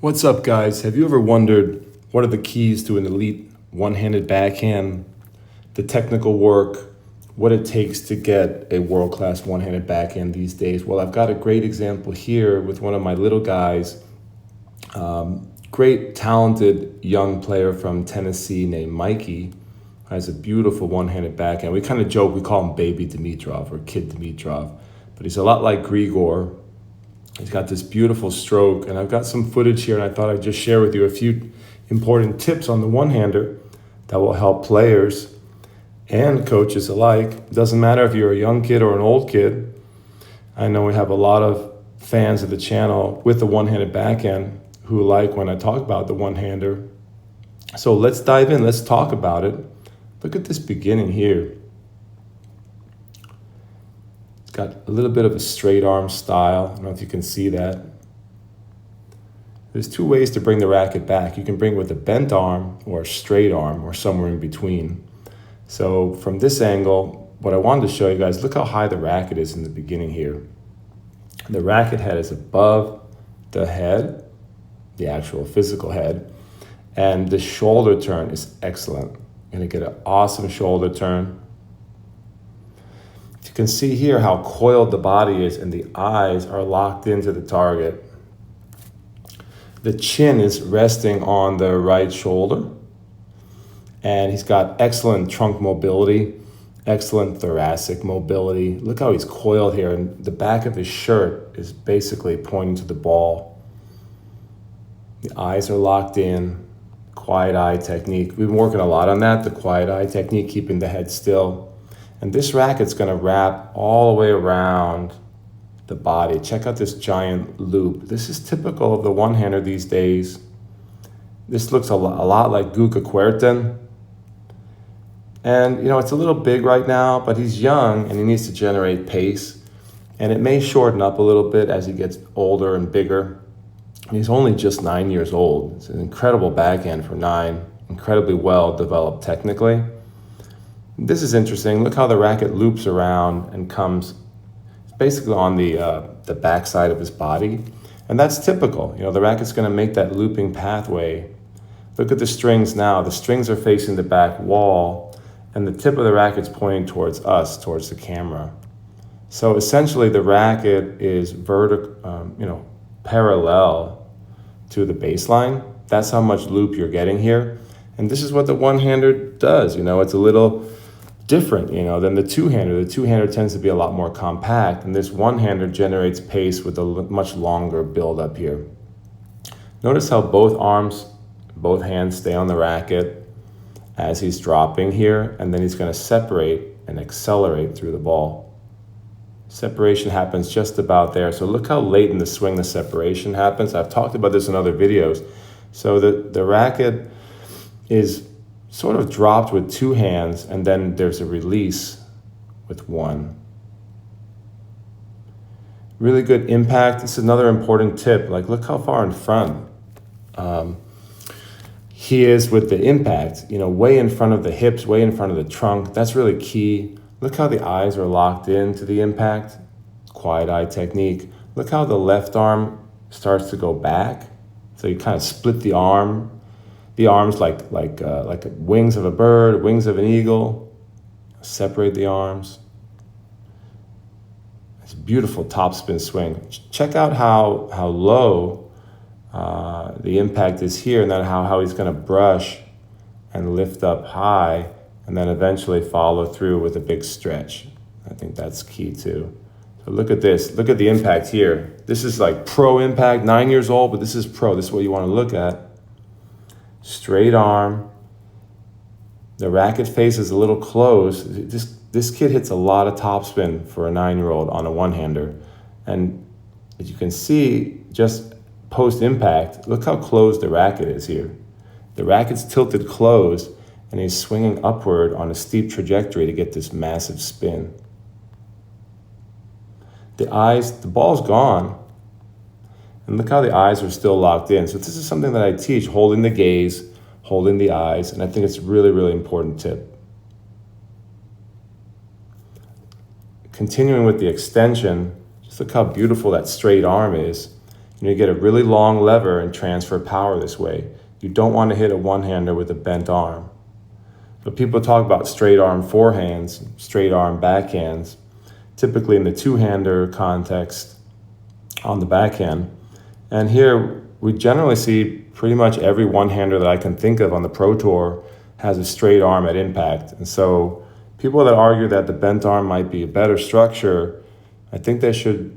What's up, guys? Have you ever wondered what are the keys to an elite one-handed backhand, the technical work, what it takes to get a world-class one-handed backhand these days? Well, I've got a great example here with one of my little guys, great, talented young player from Tennessee named Mikey, has a beautiful one-handed backhand. We kind of joke, we call him Baby Dimitrov or Kid Dimitrov, but he's a lot like Grigor. He's got this beautiful stroke, and I've got some footage here, and I thought I'd just share with you a few important tips on the one-hander that will help players and coaches alike. It doesn't matter if you're a young kid or an old kid. I know we have a lot of fans of the channel with the one-handed backhand who like when I talk about the one-hander. So let's dive in. Let's talk about it. Look at this beginning here. Got a little bit of a straight arm style. I don't know if you can see that. There's two ways to bring the racket back. You can bring it with a bent arm or a straight arm or somewhere in between. So from this angle, what I wanted to show you guys, look how high the racket is in the beginning here. The racket head is above the head, the actual physical head, and the shoulder turn is excellent. You're gonna get an awesome shoulder turn. You can see here how coiled the body is and the eyes are locked into the target. The chin is resting on the right shoulder, and he's got excellent trunk mobility, excellent thoracic mobility. Look how he's coiled here, and the back of his shirt is basically pointing to the ball. The eyes are locked in, quiet eye technique. We've been working a lot on that, the quiet eye technique, keeping the head still. And this racket's gonna wrap all the way around the body. Check out this giant loop. This is typical of the one-hander these days. This looks a lot like Guca Kuerten. And you know, it's a little big right now, but he's young and he needs to generate pace. And it may shorten up a little bit as he gets older and bigger. And he's only just 9 years old. It's an incredible backhand for 9, incredibly well developed technically. This is interesting. Look how the racket loops around and comes basically on the back side of his body. And that's typical. You know, the racket's going to make that looping pathway. Look at the strings now. The strings are facing the back wall, and the tip of the racket's pointing towards us, towards the camera. So essentially, the racket is parallel to the baseline. That's how much loop you're getting here. And this is what the one-hander does. You know, it's a little different, you know, than the two-hander. The two-hander tends to be a lot more compact, and this one-hander generates pace with a much longer build-up here. Notice how both hands stay on the racket as he's dropping here, and then he's going to separate and accelerate through the ball. Separation happens just about there. So look how late in the swing the separation happens. I've talked about this in other videos. So the racket is sort of dropped with two hands, and then there's a release with one. Really good impact. This is another important tip. Like, look how far in front he is with the impact, you know, way in front of the hips, way in front of the trunk. That's really key. Look how the eyes are locked into the impact. Quiet eye technique. Look how the left arm starts to go back. So you kind of split the arm. The arms like wings of a bird, wings of an eagle. Separate the arms. It's a beautiful topspin swing. Check out how low the impact is here, and then how he's going to brush and lift up high, and then eventually follow through with a big stretch. I think that's key too. So look at this. Look at the impact here. This is like pro impact, 9 years old, but this is pro. This is what you want to look at. Straight arm. The racket face is a little closed. This kid hits a lot of topspin for a 9-year-old on a one-hander. And as you can see, just post-impact, look how closed the racket is here. The racket's tilted closed, and he's swinging upward on a steep trajectory to get this massive spin. The ball's gone, and look how the eyes are still locked in. So this is something that I teach, holding the gaze, holding the eyes, and I think it's a really, really important tip. Continuing with the extension, just look how beautiful that straight arm is. You get a really long lever and transfer power this way. You don't want to hit a one-hander with a bent arm. But people talk about straight arm forehands, straight arm backhands, typically in the two-hander context on the backhand. And here we generally see pretty much every one-hander that I can think of on the Pro Tour has a straight arm at impact. And so people that argue that the bent arm might be a better structure, I think they should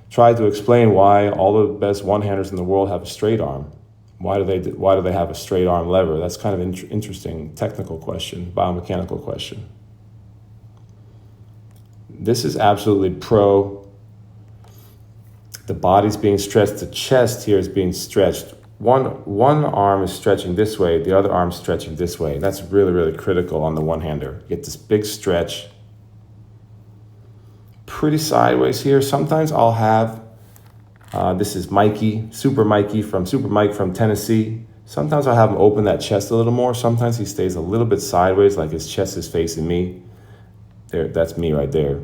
try to explain why all the best one-handers in the world have a straight arm. Why do they have a straight arm lever? That's kind of interesting technical question, biomechanical question. This is absolutely pro. The body's being stretched. The chest here is being stretched. One arm is stretching this way. The other arm is stretching this way. That's really, really critical on the one-hander. You get this big stretch. Pretty sideways here. Sometimes I'll have, this is Mikey, Super Mikey from Super Mike from Tennessee. Sometimes I'll have him open that chest a little more. Sometimes he stays a little bit sideways, like his chest is facing me. There, that's me right there.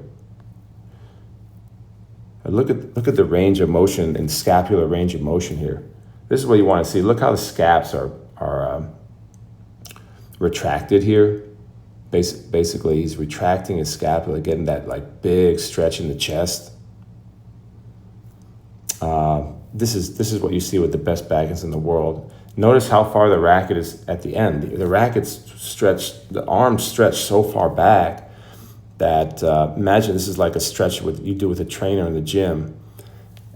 Look at the range of motion and scapular range of motion here. This is what you want to see. Look how the scaps are retracted here. Basically, he's retracting his scapula, getting that like big stretch in the chest. This is what you see with the best backhands in the world. Notice how far the racket is at the end. The racket's stretched, the arms stretch so far back that imagine this is like a stretch you do with a trainer in the gym,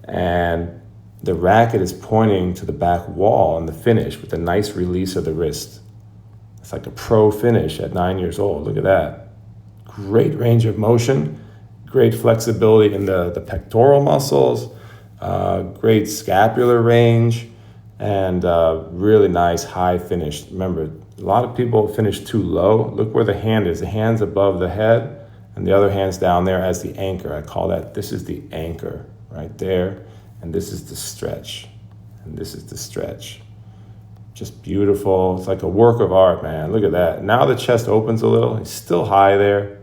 and the racket is pointing to the back wall in the finish with a nice release of the wrist. It's like a pro finish at 9 years old. Look at that. Great range of motion, great flexibility in the pectoral muscles, great scapular range, and really nice high finish. Remember, a lot of people finish too low. Look where the hand is. The hand's above the head, and the other hand's down there as the anchor. I call that, this is the anchor right there, and this is the stretch, and this is the stretch. Just beautiful. It's like a work of art, man. Look at that. Now the chest opens a little. He's still high there.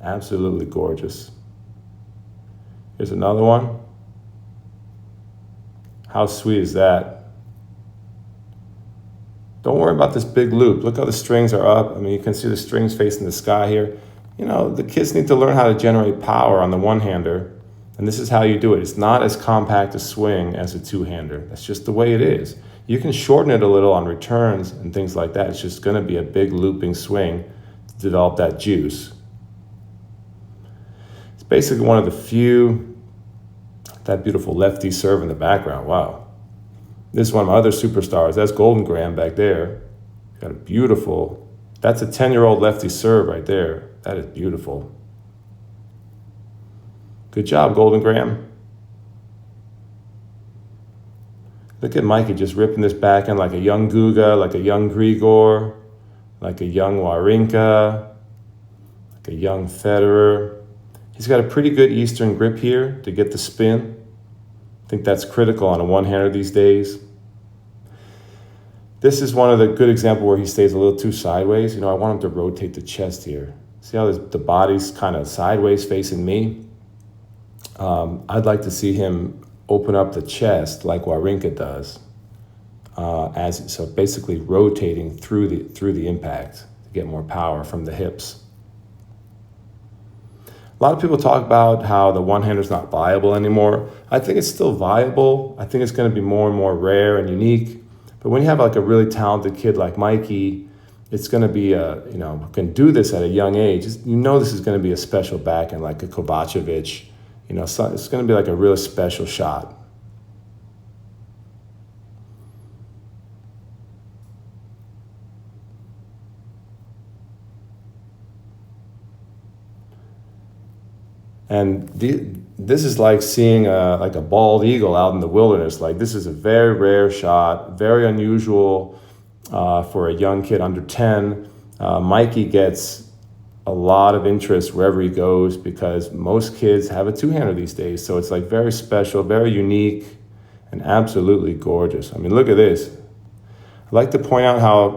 Absolutely gorgeous. Here's another one. How sweet is that? Don't worry about this big loop. Look how the strings are up. I mean, you can see the strings facing the sky here. You know, the kids need to learn how to generate power on the one-hander. And this is how you do it. It's not as compact a swing as a two-hander. That's just the way it is. You can shorten it a little on returns and things like that. It's just going to be a big looping swing to develop that juice. It's basically one of the few, that beautiful lefty serve in the background. Wow. This is one of my other superstars. That's Golden Graham back there. Got a beautiful, that's a 10-year-old lefty serve right there. That is beautiful. Good job, Golden Graham. Look at Mikey just ripping this backhand like a young Guga, like a young Grigor, like a young Wawrinka, like a young Federer. He's got a pretty good Eastern grip here to get the spin. I think that's critical on a one-hander these days. This is one of the good examples where he stays a little too sideways. You know, I want him to rotate the chest here. See how the body's kind of sideways facing me? I'd like to see him open up the chest like Wawrinka does, so basically rotating through the impact to get more power from the hips. A lot of people talk about how the one-hander's not viable anymore. I think it's still viable. I think it's going to be more and more rare and unique. But when you have like a really talented kid like Mikey, it's going to be who can do this at a young age. You know this is going to be a special backhand like a Kovacevic. You know, so it's going to be like a really special shot. And this is like seeing like a bald eagle out in the wilderness. Like, this is a very rare shot, very unusual for a young kid under 10. Mikey gets a lot of interest wherever he goes because most kids have a two-hander these days. So it's like very special, very unique, and absolutely gorgeous. I mean, look at this. I'd like to point out how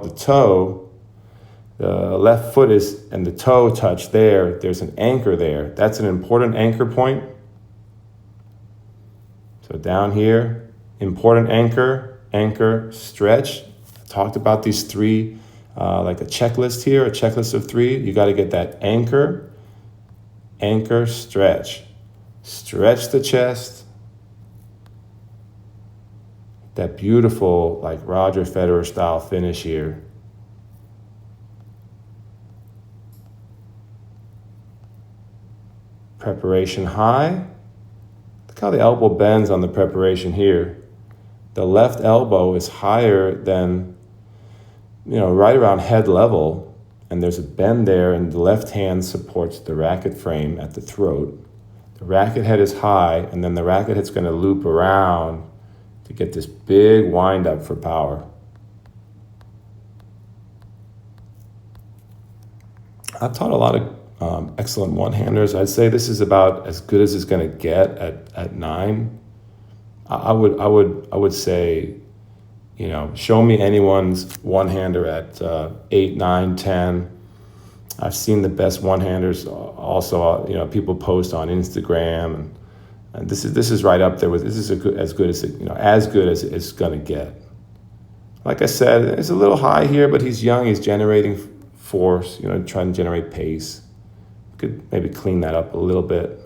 the left foot and the toe touch there. There's an anchor there. That's an important anchor point. So down here, important anchor, anchor, stretch. I talked about these three, like a checklist here, a checklist of three. You got to get that anchor, anchor, stretch. Stretch the chest. That beautiful, like Roger Federer style finish here. Preparation high. Look how the elbow bends on the preparation here. The left elbow is higher than, right around head level, and there's a bend there, and the left hand supports the racket frame at the throat. The racket head is high, and then the racket head's going to loop around to get this big wind up for power. I've taught a lot of excellent one-handers. I'd say this is about as good as it's going to get at 9. I would say, show me anyone's one-hander at 8, 9, 10. I've seen the best one-handers also. People post on Instagram, and this is right up there with, this is as good as it's going to get. Like I said, it's a little high here, but he's young. He's generating force. Trying to generate pace. Could maybe clean that up a little bit.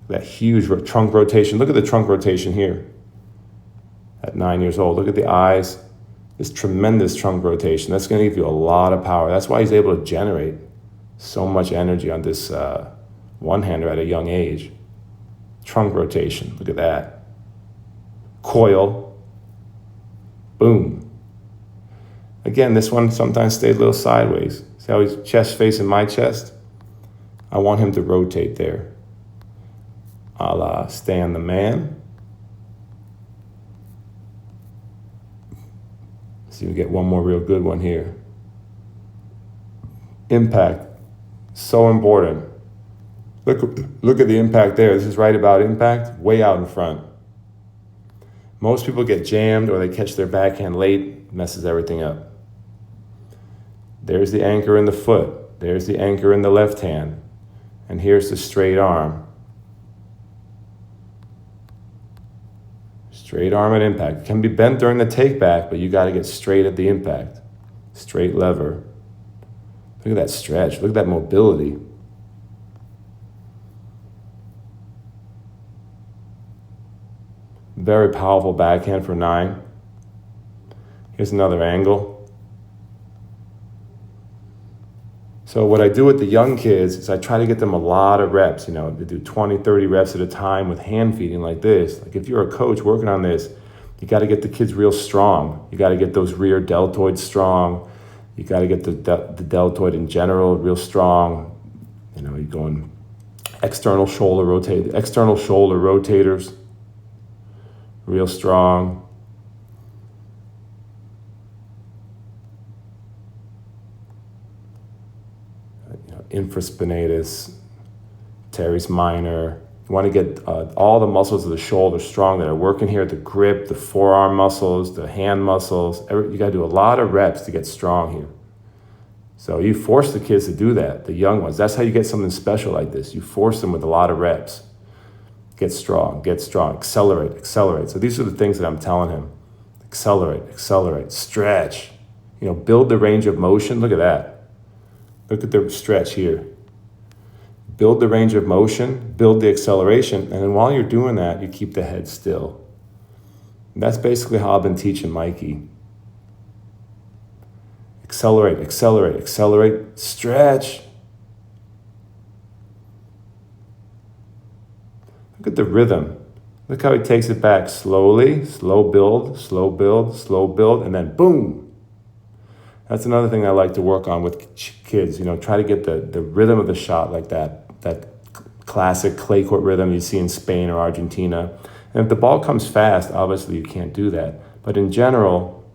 That huge trunk rotation. Look at the trunk rotation here at 9 years old. Look at the eyes. This tremendous trunk rotation. That's going to give you a lot of power. That's why he's able to generate so much energy on this one-hander at a young age. Trunk rotation. Look at that. Coil. Boom. Again, this one sometimes stays a little sideways. See how he's chest facing my chest? I want him to rotate there. A la Stan the Man. See, we get one more real good one here. Impact. So important. Look at the impact there. This is right about impact, way out in front. Most people get jammed or they catch their backhand late, messes everything up. There's the anchor in the foot. There's the anchor in the left hand. And here's the straight arm. Straight arm at impact. It can be bent during the take back, but you got to get straight at the impact. Straight lever. Look at that stretch. Look at that mobility. Very powerful backhand for 9. Here's another angle. So what I do with the young kids is I try to get them a lot of reps, they do 20, 30 reps at a time with hand feeding like this. Like if you're a coach working on this, you got to get the kids real strong. You got to get those rear deltoids strong. You got to get the deltoid in general real strong. You're going external shoulder rotators, real strong. Infraspinatus, teres minor. You want to get all the muscles of the shoulder strong that are working here, the grip, the forearm muscles, the hand muscles. You got to do a lot of reps to get strong here. So you force the kids to do that, the young ones. That's how you get something special like this. You force them with a lot of reps. Get strong, accelerate. So these are the things that I'm telling him. Accelerate, stretch. Build the range of motion. Look at that. Look at the stretch here. Build the range of motion, build the acceleration, and then while you're doing that, you keep the head still. And that's basically how I've been teaching Mikey. Accelerate, stretch. Look at the rhythm. Look how he takes it back slowly, slow build, and then boom. That's another thing I like to work on with kids, try to get the rhythm of the shot like that classic clay court rhythm you see in Spain or Argentina. And if the ball comes fast, obviously you can't do that. But in general,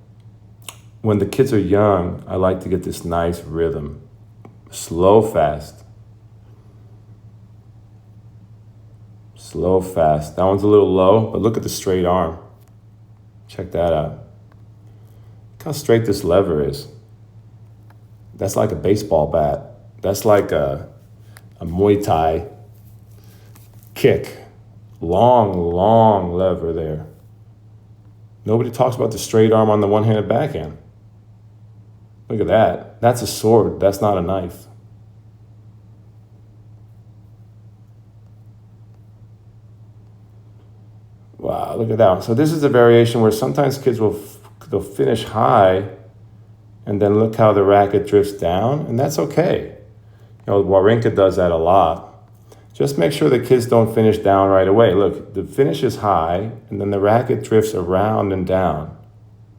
when the kids are young, I like to get this nice rhythm. Slow, fast. That one's a little low, but look at the straight arm. Check that out. Look how straight this lever is. That's like a baseball bat. That's like a Muay Thai kick. Long lever there. Nobody talks about the straight arm on the one-handed backhand. Look at that. That's a sword. That's not a knife. Wow, look at that. So this is a variation where sometimes kids they'll finish high and then look how the racket drifts down, and that's okay. You know, Wawrinka does that a lot. Just make sure the kids don't finish down right away. Look, the finish is high, and then the racket drifts around and down.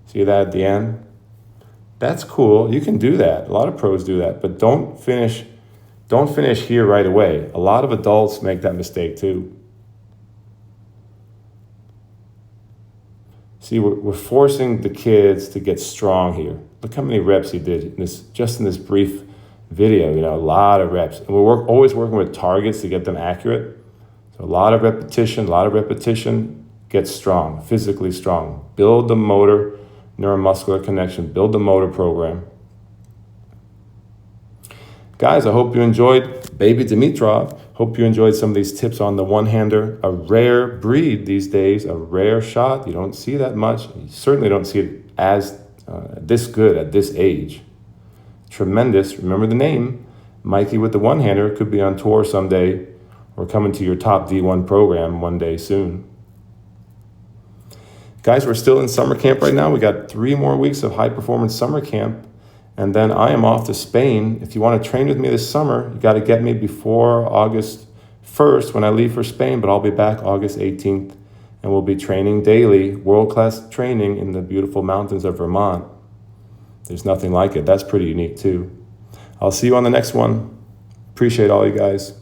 See that at the end? That's cool. You can do that. A lot of pros do that, but don't finish here right away. A lot of adults make that mistake too. See, we're forcing the kids to get strong here. Look how many reps he did just in this brief video, you know, a lot of reps. And we're always working with targets to get them accurate. So a lot of repetition, get strong, physically strong. Build the motor, neuromuscular connection, build the motor program. Guys, I hope you enjoyed Baby Dimitrov. Hope you enjoyed some of these tips on the one-hander. A rare breed these days, a rare shot. You don't see that much. You certainly don't see it as this good at this age. Tremendous. Remember the name. Mikey with the one-hander could be on tour someday or coming to your top D1 program one day soon. Guys, we're still in summer camp right now. We got 3 more weeks of high-performance summer camp. And then I am off to Spain. If you want to train with me this summer, you got to get me before August 1st when I leave for Spain, but I'll be back August 18th, and we'll be training daily, world-class training in the beautiful mountains of Vermont. There's nothing like it. That's pretty unique too. I'll see you on the next one. Appreciate all you guys.